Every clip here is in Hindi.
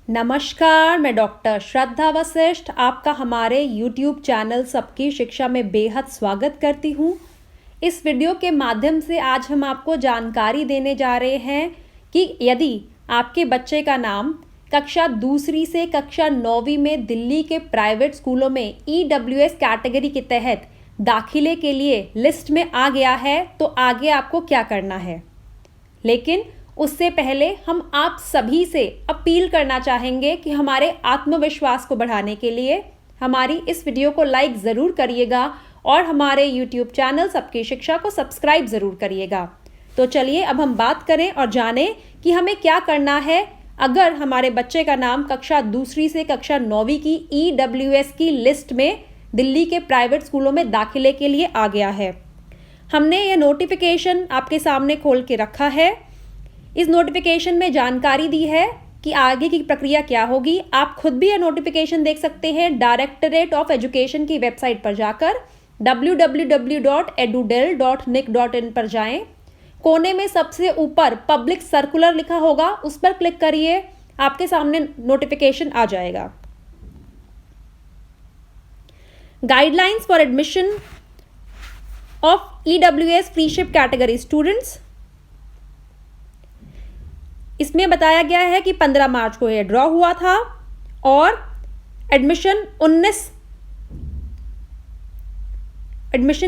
नमस्कार, मैं डॉक्टर श्रद्धा वशिष्ठ आपका हमारे YouTube चैनल सबकी शिक्षा में बेहद स्वागत करती हूँ। इस वीडियो के माध्यम से आज हम आपको जानकारी देने जा रहे हैं कि यदि आपके बच्चे का नाम कक्षा दूसरी से कक्षा 9वीं में दिल्ली के प्राइवेट स्कूलों में EWS कैटेगरी के तहत दाखिले के लिए लिस्ट में आ गया है तो आगे आपको क्या करना है। लेकिन उससे पहले हम आप सभी से अपील करना चाहेंगे कि हमारे आत्मविश्वास को बढ़ाने के लिए हमारी इस वीडियो को लाइक ज़रूर करिएगा और हमारे YouTube चैनल सबकी शिक्षा को सब्सक्राइब ज़रूर करिएगा। तो चलिए अब हम बात करें और जानें कि हमें क्या करना है अगर हमारे बच्चे का नाम कक्षा दूसरी से कक्षा 9वीं की EWS की लिस्ट में दिल्ली के प्राइवेट स्कूलों में दाखिले के लिए आ गया है। हमने ये नोटिफिकेशन आपके सामने खोल के रखा है। इस नोटिफिकेशन में जानकारी दी है कि आगे की प्रक्रिया क्या होगी। आप खुद भी यह नोटिफिकेशन देख सकते हैं डायरेक्टरेट ऑफ एजुकेशन की वेबसाइट पर जाकर www.edudel.nic.in पर जाएं। कोने में सबसे ऊपर पब्लिक सर्कुलर लिखा होगा, उस पर क्लिक करिए, आपके सामने नोटिफिकेशन आ जाएगा। Guidelines for admission of EWS freeship category students. इसमें बताया गया है कि 15 मार्च को यह ड्रॉ हुआ था और एडमिशन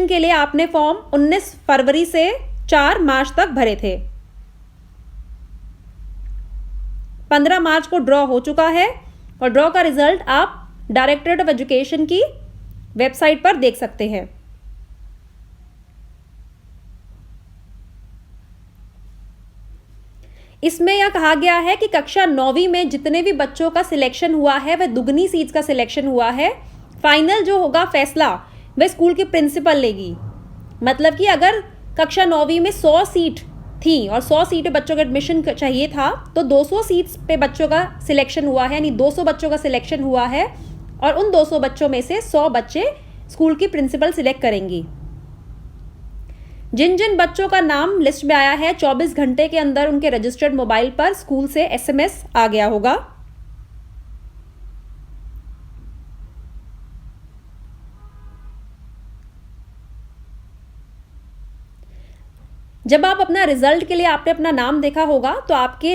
के लिए आपने फॉर्म 19 फरवरी से 4 मार्च तक भरे थे। 15 मार्च को ड्रॉ हो चुका है और ड्रॉ का रिजल्ट आप डायरेक्टरेट ऑफ एजुकेशन की वेबसाइट पर देख सकते हैं। इसमें यह कहा गया है कि कक्षा 9वीं में जितने भी बच्चों का सिलेक्शन हुआ है वह दुगनी सीट्स का सिलेक्शन हुआ है। फाइनल जो होगा फैसला वह स्कूल की प्रिंसिपल लेगी। मतलब कि अगर कक्षा 9वीं में 100 सीट थी और 100 सीट पे बच्चों का एडमिशन चाहिए था तो 200 सीट्स पे बच्चों का सिलेक्शन हुआ है, यानी 200 बच्चों का सिलेक्शन हुआ है और उन 200 बच्चों में से 100 बच्चे स्कूल की प्रिंसिपल सिलेक्ट करेंगी। जिन जिन बच्चों का नाम लिस्ट में आया है 24 घंटे के अंदर उनके रजिस्टर्ड मोबाइल पर स्कूल से SMS आ गया होगा। जब आप अपना रिजल्ट के लिए आपने अपना नाम देखा होगा तो आपके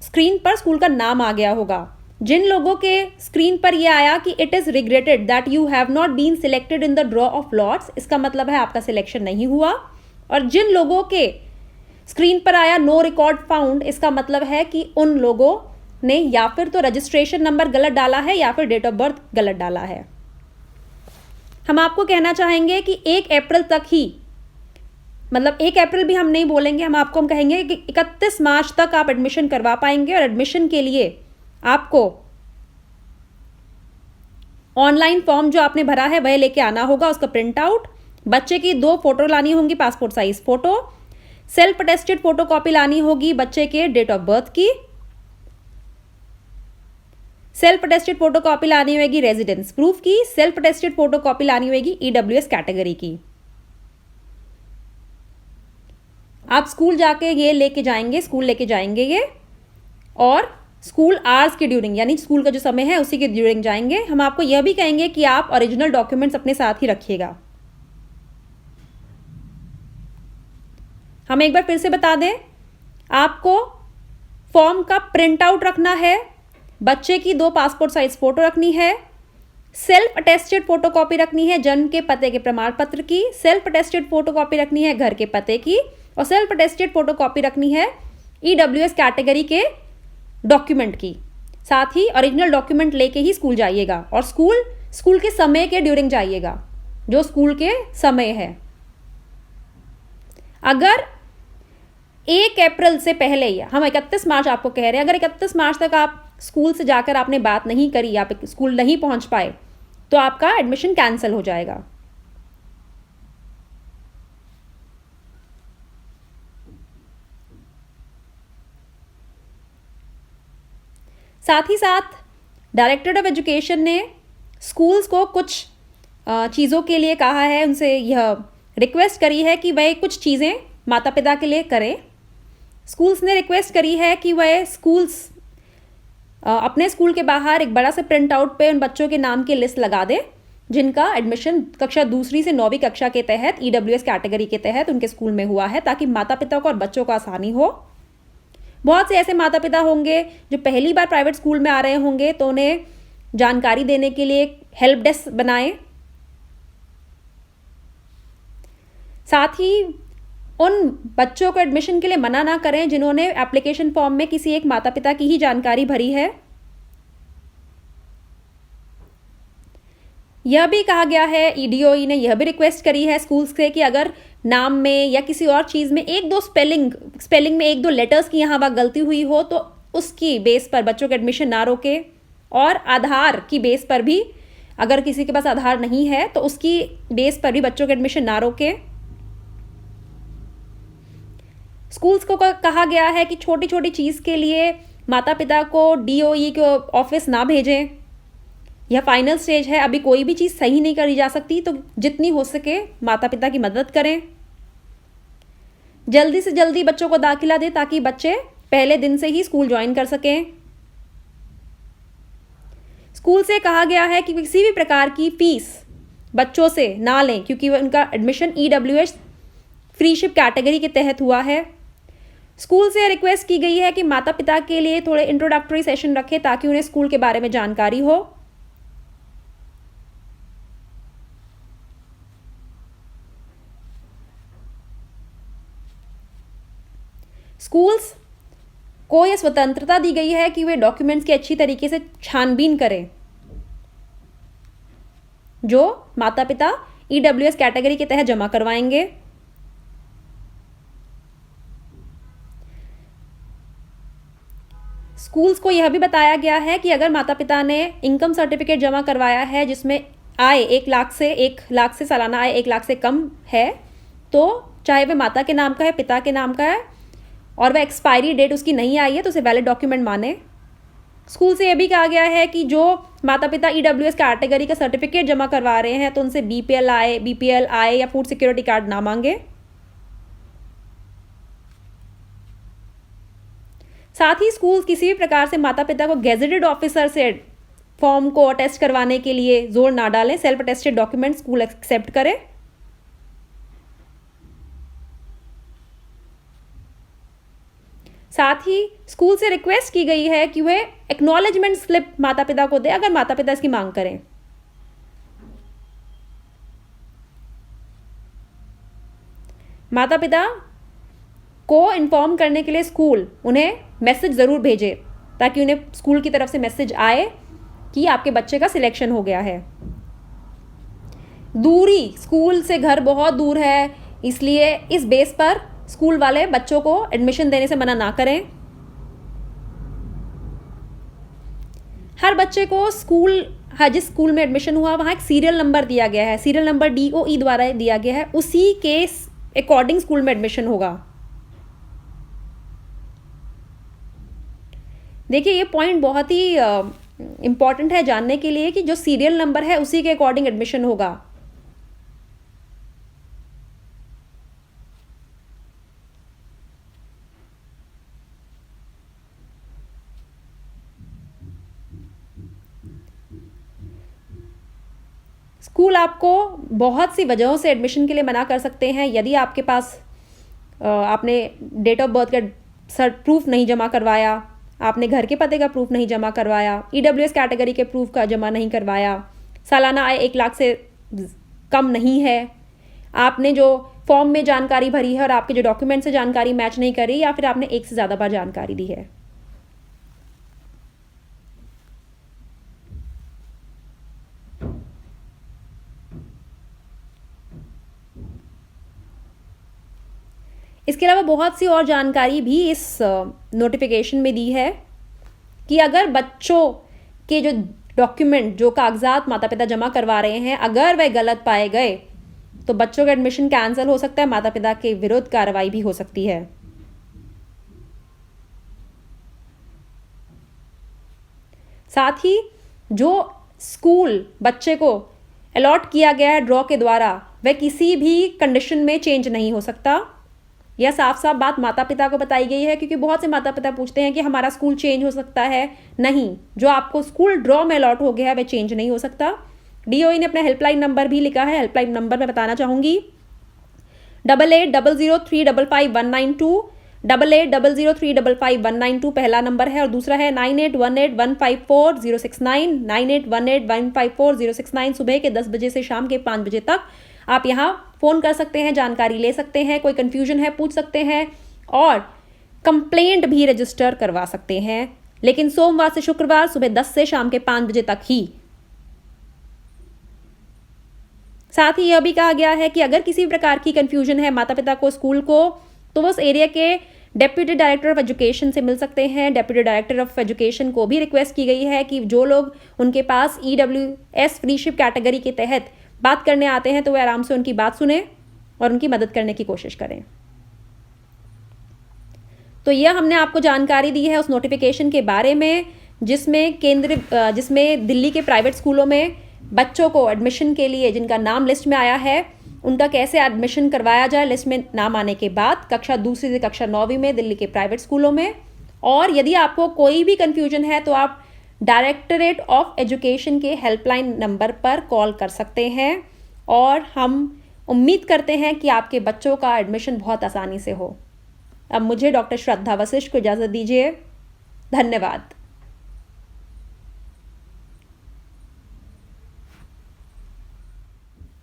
स्क्रीन पर स्कूल का नाम आ गया होगा। जिन लोगों के स्क्रीन पर यह आया कि it is regretted that you have not been selected in the draw of lots, इसका मतलब है आपका सिलेक्शन नहीं हुआ। और जिन लोगों के स्क्रीन पर आया नो रिकॉर्ड फाउंड, इसका मतलब है कि उन लोगों ने या फिर तो रजिस्ट्रेशन नंबर गलत डाला है या फिर डेट ऑफ बर्थ गलत डाला है। हम आपको कहना चाहेंगे कि 1 अप्रैल तक ही, मतलब 1 अप्रैल भी हम नहीं बोलेंगे, हम कहेंगे कि 31 मार्च तक आप एडमिशन करवा पाएंगे। और एडमिशन के लिए आपको ऑनलाइन फॉर्म जो आपने भरा है वह लेके आना होगा, उसका प्रिंट आउट, बच्चे की 2 फोटो लानी होंगी, passport size photo, self attested photo copy लानी होगी बच्चे के डेट ऑफ बर्थ की, सेल्फ अटेस्टेड फोटो कॉपी लानी होगी रेजिडेंस प्रूफ की, सेल्फ अटेस्टेड फोटो कॉपी लानी होगी EWS कैटेगरी की। आप स्कूल जाके ये लेके जाएंगे, स्कूल लेके जाएंगे ये, और स्कूल आवर्स के ड्यूरिंग, यानी स्कूल का जो समय है उसी के ड्यूरिंग जाएंगे। हम आपको यह भी कहेंगे कि आप ओरिजिनल डॉक्यूमेंट्स अपने साथ ही रखिएगा। हम एक बार फिर से बता दें, आपको फॉर्म का प्रिंट आउट रखना है, बच्चे की 2 पासपोर्ट साइज फोटो रखनी है, सेल्फ अटेस्टेड फोटो कॉपी रखनी है जन्म के पते के प्रमाण पत्र की, सेल्फ अटेस्टेड फोटो कॉपी रखनी है घर के पते की, और सेल्फ अटेस्टेड फोटो कॉपी रखनी है EWS कैटेगरी के डॉक्यूमेंट की। साथ ही ओरिजिनल डॉक्यूमेंट लेके ही स्कूल जाइएगा और स्कूल के समय के ड्यूरिंग जाइएगा, जो स्कूल के समय है। अगर 1 अप्रैल से पहले ही, हम 31 मार्च आपको कह रहे हैं, अगर 31 मार्च तक आप स्कूल से जाकर आपने बात नहीं करी, आप स्कूल नहीं पहुंच पाए, तो आपका एडमिशन कैंसिल हो जाएगा। साथ ही साथ डायरेक्टरेट ऑफ एजुकेशन ने स्कूल्स को कुछ चीज़ों के लिए कहा है, उनसे यह रिक्वेस्ट करी है कि वह कुछ चीज़ें माता पिता के लिए करें। स्कूल्स ने रिक्वेस्ट करी है कि वह स्कूल्स अपने स्कूल के बाहर एक बड़ा सा प्रिंट आउट पे उन बच्चों के नाम की लिस्ट लगा दें जिनका एडमिशन कक्षा दूसरी से 9वीं कक्षा के तहत EWS कैटेगरी के तहत उनके स्कूल में हुआ है, ताकि माता पिता को और बच्चों को आसानी हो। बहुत से ऐसे माता पिता होंगे जो पहली बार प्राइवेट स्कूल में आ रहे होंगे, तो उन्हें जानकारी देने के लिए हेल्प डेस्क बनाएं। साथ ही उन बच्चों को एडमिशन के लिए मना ना करें जिन्होंने एप्लीकेशन फॉर्म में किसी एक माता पिता की ही जानकारी भरी है। यह भी कहा गया है, EDOE ने यह भी रिक्वेस्ट करी है स्कूल्स से कि अगर नाम में या किसी और चीज़ में एक दो स्पेलिंग में एक दो लेटर्स की यहाँ वहाँ गलती हुई हो तो उसकी बेस पर बच्चों के एडमिशन ना रोके, और आधार की बेस पर भी, अगर किसी के पास आधार नहीं है तो उसकी बेस पर भी बच्चों के एडमिशन ना रोके। स्कूल्स को कहा गया है कि छोटी छोटी चीज़ के लिए माता पिता को DOE के ऑफिस ना भेजें। यह फाइनल स्टेज है, अभी कोई भी चीज़ सही नहीं करी जा सकती, तो जितनी हो सके माता पिता की मदद करें। जल्दी से जल्दी बच्चों को दाखिला दें ताकि बच्चे पहले दिन से ही स्कूल ज्वाइन कर सकें। स्कूल से कहा गया है कि किसी भी प्रकार की फीस बच्चों से ना लें, क्योंकि उनका एडमिशन EWS फ्रीशिप कैटेगरी के तहत हुआ है। स्कूल से रिक्वेस्ट की गई है कि माता पिता के लिए थोड़े इंट्रोडक्टरी सेशन रखें ताकि उन्हें स्कूल के बारे में जानकारी हो। स्कूल्स को यह स्वतंत्रता दी गई है कि वे डॉक्यूमेंट्स की अच्छी तरीके से छानबीन करें जो माता पिता EWS कैटेगरी के तहत जमा करवाएंगे। स्कूल्स को यह भी बताया गया है कि अगर माता पिता ने इनकम सर्टिफिकेट जमा करवाया है जिसमें आय 1 लाख से सालाना आय 1 लाख से कम है, तो चाहे वह माता के नाम का है, पिता के नाम का है, और वह एक्सपायरी डेट उसकी नहीं आई है, तो उसे वैलिड डॉक्यूमेंट माने। स्कूल से यह भी कहा गया है कि जो माता पिता EWS कैटेगरी का सर्टिफिकेट जमा करवा रहे हैं तो उनसे BPL आय या फूड सिक्योरिटी कार्ड ना मांगे। साथ ही स्कूल किसी भी प्रकार से माता पिता को गेजेटेड ऑफिसर से फॉर्म को अटेस्ट करवाने के लिए जोर ना डालें। Self attested document school accept करे। साथ ही स्कूल से रिक्वेस्ट की गई है कि वह एक्नॉलेजमेंट स्लिप माता पिता को दे अगर माता पिता इसकी मांग करें। माता पिता को इन्फॉर्म करने के लिए स्कूल उन्हें मैसेज ज़रूर भेजे ताकि उन्हें स्कूल की तरफ से मैसेज आए कि आपके बच्चे का सिलेक्शन हो गया है। दूरी, स्कूल से घर बहुत दूर है, इसलिए इस बेस पर स्कूल वाले बच्चों को एडमिशन देने से मना ना करें। हर बच्चे को जिस स्कूल में एडमिशन हुआ वहाँ एक सीरियल नंबर दिया गया है, सीरियल नंबर DOE द्वारा दिया गया है, उसी के अकॉर्डिंग स्कूल में एडमिशन होगा। देखिए ये पॉइंट बहुत ही इम्पॉर्टेंट है जानने के लिए कि जो सीरियल नंबर है उसी के अकॉर्डिंग एडमिशन होगा। स्कूल आपको बहुत सी वजहों से एडमिशन के लिए मना कर सकते हैं। यदि आपके पास आपने डेट ऑफ बर्थ का प्रूफ नहीं जमा करवाया, आपने घर के पते का प्रूफ नहीं जमा करवाया, EWS कैटेगरी के प्रूफ का जमा नहीं करवाया, सालाना आय 1 लाख से कम नहीं है, आपने जो फॉर्म में जानकारी भरी है और आपके जो डॉक्यूमेंट से जानकारी मैच नहीं करी, या फिर आपने एक से ज़्यादा बार जानकारी दी है। इसके अलावा बहुत सी और जानकारी भी इस नोटिफिकेशन में दी है कि अगर बच्चों के जो डॉक्यूमेंट, जो कागजात माता पिता जमा करवा रहे हैं, अगर वह गलत पाए गए तो बच्चों का एडमिशन कैंसिल हो सकता है, माता पिता के विरुद्ध कार्रवाई भी हो सकती है। साथ ही जो स्कूल बच्चे को अलॉट किया गया है ड्रॉ के द्वारा, वह किसी भी कंडीशन में चेंज नहीं हो सकता। यह साफ साफ बात माता पिता को बताई गई है, क्योंकि बहुत से माता पिता पूछते हैं कि हमारा स्कूल चेंज हो सकता है। नहीं, जो आपको स्कूल ड्रॉ में अलॉट हो गया है वह चेंज नहीं हो सकता। डीओई ने अपना हेल्पलाइन नंबर भी लिखा है, हेल्पलाइन नंबर मैं बताना चाहूँगी 8800355192, 8800355192 पहला नंबर है, और दूसरा है 9818154069, 9818154069। सुबह के 10 बजे से शाम के 5 बजे तक आप यहाँ फ़ोन कर सकते हैं, जानकारी ले सकते हैं, कोई कन्फ्यूजन है पूछ सकते हैं, और कंप्लेंट भी रजिस्टर करवा सकते हैं, लेकिन सोमवार से शुक्रवार सुबह 10 से शाम के 5 बजे तक ही। साथ ही यह भी कहा गया है कि अगर किसी प्रकार की कंफ्यूजन है माता पिता को स्कूल को, तो वो उस एरिया के डेप्यूटी डायरेक्टर ऑफ एजुकेशन से मिल सकते हैं। डेप्यूटी डायरेक्टर ऑफ एजुकेशन को भी रिक्वेस्ट की गई है कि जो लोग उनके पास EWS फ्रीशिप कैटेगरी के तहत बात करने आते हैं तो वे आराम से उनकी बात सुने और उनकी मदद करने की कोशिश करें। तो यह हमने आपको जानकारी दी है उस नोटिफिकेशन के बारे में जिसमें दिल्ली के प्राइवेट स्कूलों में बच्चों को एडमिशन के लिए जिनका नाम लिस्ट में आया है, उनका कैसे एडमिशन करवाया जाए लिस्ट में नाम आने के बाद, कक्षा 2 से कक्षा 9वीं में दिल्ली के प्राइवेट स्कूलों में। और यदि आपको कोई भी कन्फ्यूजन है तो आप डायरेक्टरेट ऑफ एजुकेशन के हेल्पलाइन नंबर पर कॉल कर सकते हैं, और हम उम्मीद करते हैं कि आपके बच्चों का एडमिशन बहुत आसानी से हो। अब मुझे डॉक्टर श्रद्धा वशिष्ठ को इजाज़त दीजिए। धन्यवाद।